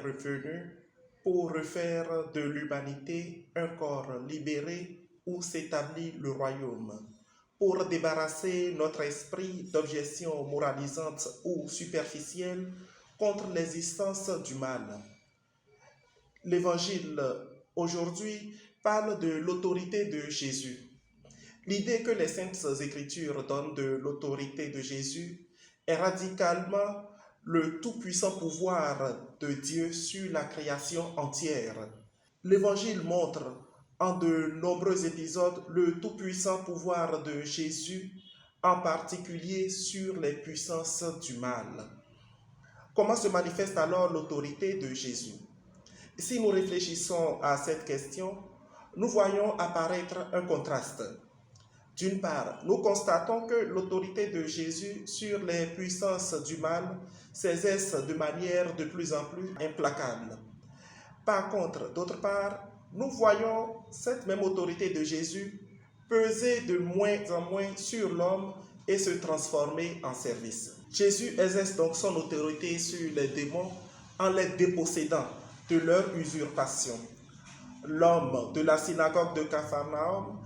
revenu pour refaire de l'humanité un corps libéré où s'établit le royaume, pour débarrasser notre esprit d'objections moralisantes ou superficielles contre l'existence du mal. L'Évangile aujourd'hui parle de l'autorité de Jésus. L'idée que les Saintes Écritures donnent de l'autorité de Jésus est radicalement le tout-puissant pouvoir de Dieu sur la création entière. L'Évangile montre en de nombreux épisodes le tout-puissant pouvoir de Jésus, en particulier sur les puissances du mal. Comment se manifeste alors l'autorité de Jésus? Si nous réfléchissons à cette question, nous voyons apparaître un contraste. D'une part, nous constatons que l'autorité de Jésus sur les puissances du mal s'exerce de manière de plus en plus implacable. Par contre, d'autre part, nous voyons cette même autorité de Jésus peser de moins en moins sur l'homme et se transformer en service. Jésus exerce donc son autorité sur les démons en les dépossédant de leur usurpation. L'homme de la synagogue de Capharnaüm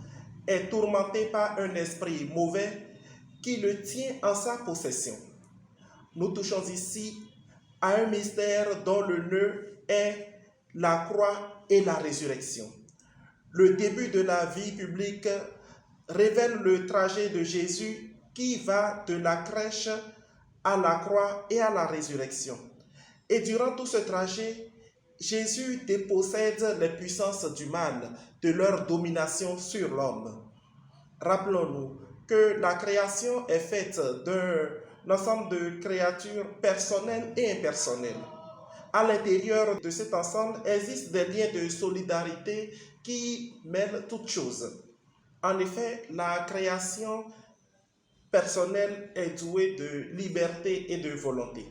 est tourmenté par un esprit mauvais qui le tient en sa possession. Nous touchons ici à un mystère dont le nœud est la croix et la résurrection. Le début de la vie publique révèle le trajet de Jésus qui va de la crèche à la croix et à la résurrection. Et durant tout ce trajet, Jésus dépossède les puissances du mal de leur domination sur l'homme. Rappelons-nous que la création est faite d'un ensemble de créatures personnelles et impersonnelles. À l'intérieur de cet ensemble existent des liens de solidarité qui mêlent toutes choses. En effet, la création personnelle est douée de liberté et de volonté.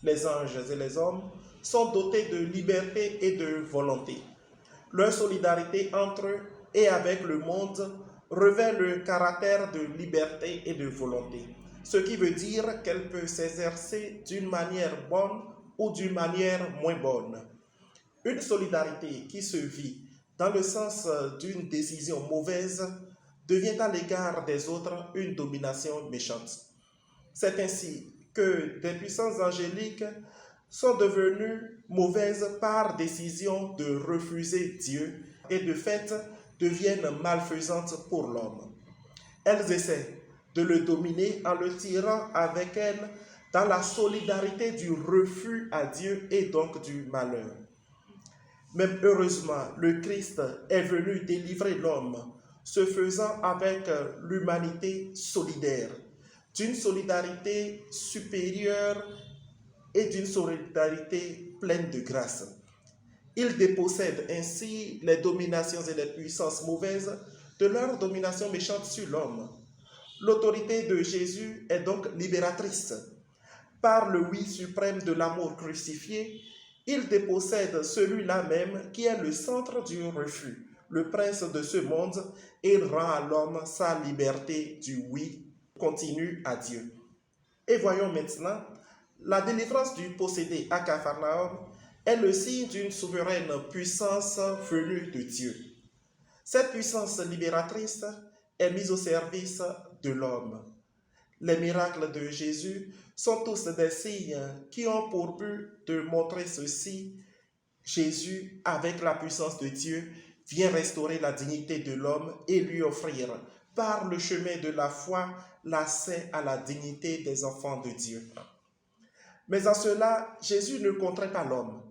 Les anges et les hommes sont dotés de liberté et de volonté. Leur solidarité entre eux et avec le monde revêt le caractère de liberté et de volonté, ce qui veut dire qu'elle peut s'exercer d'une manière bonne ou d'une manière moins bonne. Une solidarité qui se vit dans le sens d'une décision mauvaise devient à l'égard des autres une domination méchante. C'est ainsi que des puissances angéliques sont devenues mauvaises par décision de refuser Dieu et de fait deviennent malfaisantes pour l'homme. Elles essaient de le dominer en le tirant avec elles dans la solidarité du refus à Dieu et donc du malheur. Même heureusement, le Christ est venu délivrer l'homme, se faisant avec l'humanité solidaire, d'une solidarité supérieure et d'une solidarité pleine de grâce. Il dépossède ainsi les dominations et les puissances mauvaises de leur domination méchante sur l'homme. L'autorité de Jésus est donc libératrice. Par le oui suprême de l'amour crucifié, il dépossède celui-là même qui est le centre du refus, le prince de ce monde, et il rend à l'homme sa liberté du oui continu à Dieu. Et voyons maintenant, la délivrance du possédé à Capharnaüm est le signe d'une souveraine puissance venue de Dieu. Cette puissance libératrice est mise au service de l'homme. Les miracles de Jésus sont tous des signes qui ont pour but de montrer ceci. Jésus, avec la puissance de Dieu, vient restaurer la dignité de l'homme et lui offrir, par le chemin de la foi, l'accès à la dignité des enfants de Dieu. Mais en cela, Jésus ne contraint pas l'homme.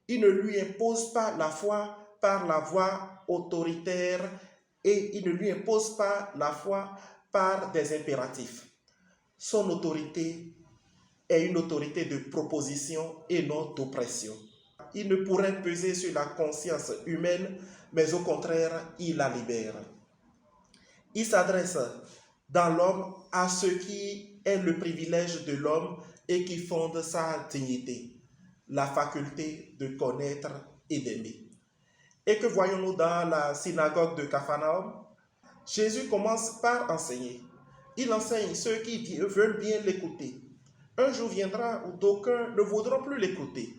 Il ne lui impose pas la foi par la voie autoritaire et il ne lui impose pas la foi par des impératifs. Son autorité est une autorité de proposition et non d'oppression. Il ne pourrait peser sur la conscience humaine, mais au contraire, il la libère. Il s'adresse dans l'homme à ce qui est le privilège de l'homme et qui fonde sa dignité, la faculté de connaître et d'aimer. Et que voyons-nous dans la synagogue de Capharnaüm? Jésus commence par enseigner. Il enseigne ceux qui veulent bien l'écouter. Un jour viendra où d'aucuns ne voudront plus l'écouter.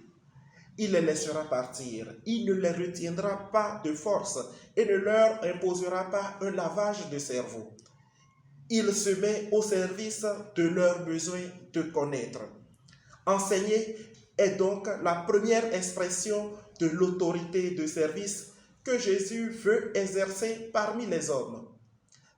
il les laissera partir. Il ne les retiendra pas de force et ne leur imposera pas un lavage de cerveau. Il se met au service de leurs besoins de connaître. Enseigner est donc la première expression de l'autorité de service que Jésus veut exercer parmi les hommes.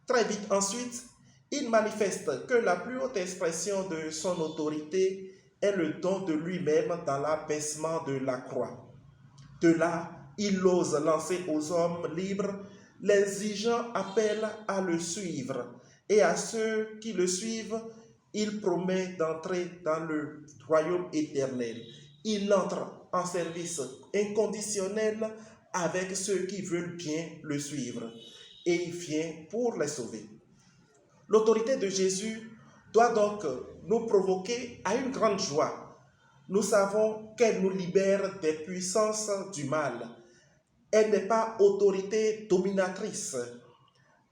Très vite ensuite, il manifeste que la plus haute expression de son autorité est le don de lui-même dans l'abaissement de la croix. De là, il ose lancer aux hommes libres l'exigeant appel à le suivre, et à ceux qui le suivent, il promet d'entrer dans le royaume éternel. Il entre en service inconditionnel avec ceux qui veulent bien le suivre, et il vient pour les sauver. L'autorité de Jésus doit donc nous provoquer à une grande joie. Nous savons qu'elle nous libère des puissances du mal. Elle n'est pas autorité dominatrice.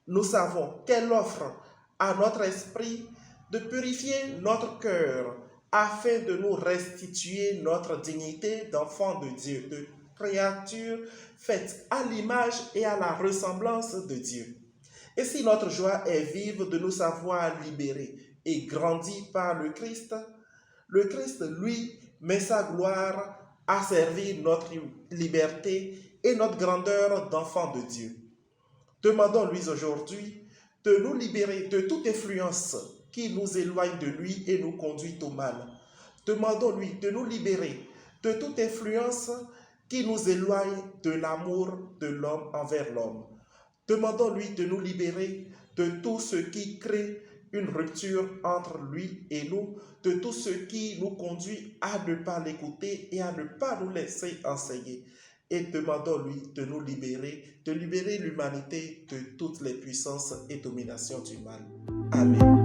Nous savons qu'elle offre à notre esprit de purifier notre cœur afin de nous restituer notre dignité d'enfant de Dieu, de créature faite à l'image et à la ressemblance de Dieu. Et si notre joie est vive de nous savoir libérés et grandis par le Christ, lui, met sa gloire à servir notre liberté et notre grandeur d'enfant de Dieu. Demandons-lui aujourd'hui de nous libérer de toute influence qui nous éloigne de lui et nous conduit au mal. Demandons-lui de nous libérer de toute influence qui nous éloigne de l'amour de l'homme envers l'homme. Demandons-lui de nous libérer de tout ce qui crée une rupture entre lui et nous, de tout ce qui nous conduit à ne pas l'écouter et à ne pas nous laisser enseigner. Et demandons-lui de nous libérer, de libérer l'humanité de toutes les puissances et dominations du mal. Amen.